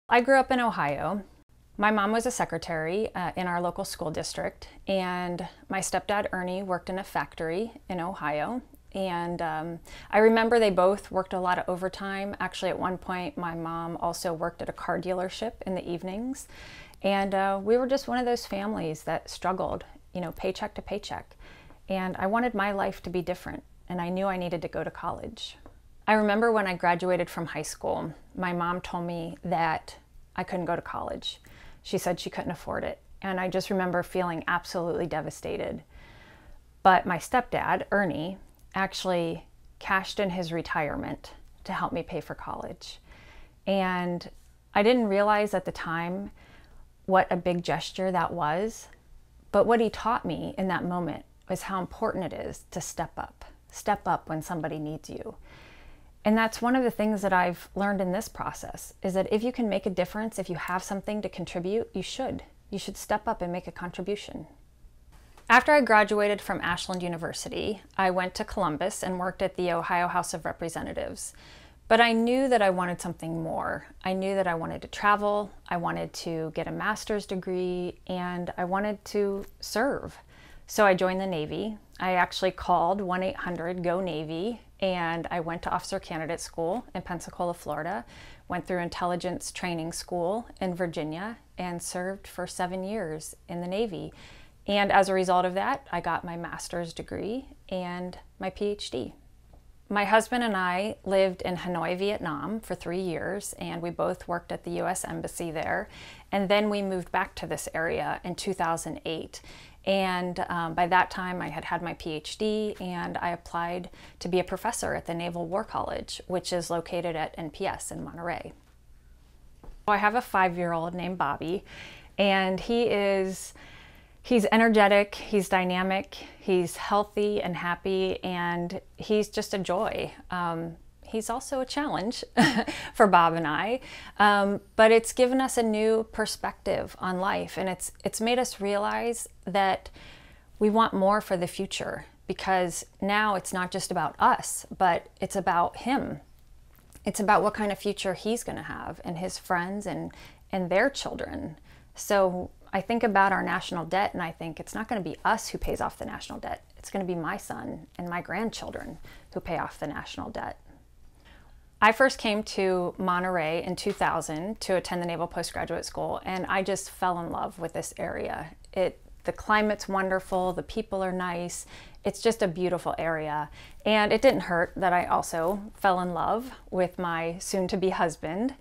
I grew up in Ohio. My mom was a secretary in our local school district, and my stepdad Ernie worked in a factory in Ohio. And I remember they both worked a lot of overtime. Actually, at one point, my mom also worked at a car dealership in the evenings. And we were just one of those families that struggled, you know, paycheck to paycheck. And I wanted my life to be different, and I knew I needed to go to college. I remember when I graduated from high school, my mom told me that I couldn't go to college. She said she couldn't afford it. And I just remember feeling absolutely devastated. But my stepdad, Ernie, actually cashed in his retirement to help me pay for college. And I didn't realize at the time what a big gesture that was. But what he taught me in that moment was how important it is to step up when somebody needs you. And that's one of the things that I've learned in this process, is that if you can make a difference, if you have something to contribute, you should. You should step up and make a contribution. After I graduated from Ashland University, I went to Columbus and worked at the Ohio House of Representatives. But I knew that I wanted something more. I knew that I wanted to travel, I wanted to get a master's degree, and I wanted to serve. So I joined the Navy. I actually called 1-800-GO-NAVY, and I went to Officer Candidate School in Pensacola, Florida, went through intelligence training school in Virginia, and served for 7 years in the Navy. And as a result of that, I got my master's degree and my PhD. My husband and I lived in Hanoi, Vietnam for 3 years, and we both worked at the U.S. Embassy there. And then we moved back to this area in 2008. And by that time, I had my PhD, and I applied to be a professor at the Naval War College, which is located at NPS in Monterey. I have a 5-year-old named Bobby, and he's energetic, he's dynamic, he's healthy and happy, and he's just a joy. He's also a challenge for Bob and I, but it's given us a new perspective on life, and it's made us realize that we want more for the future, because now it's not just about us, but it's about him. It's about what kind of future he's going to have, and his friends and their children. So I think about our national debt, and I think it's not going to be us who pays off the national debt. It's going to be my son and my grandchildren who pay off the national debt. I first came to Monterey in 2000 to attend the Naval Postgraduate School, and I just fell in love with this area. The climate's wonderful, the people are nice, it's just a beautiful area. And it didn't hurt that I also fell in love with my soon-to-be husband,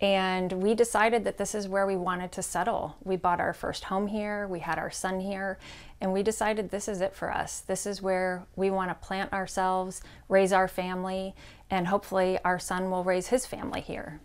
and we decided that this is where we wanted to settle. We bought our first home here, we had our son here, and we decided this is it for us. This is where we want to plant ourselves, raise our family, and hopefully our son will raise his family here.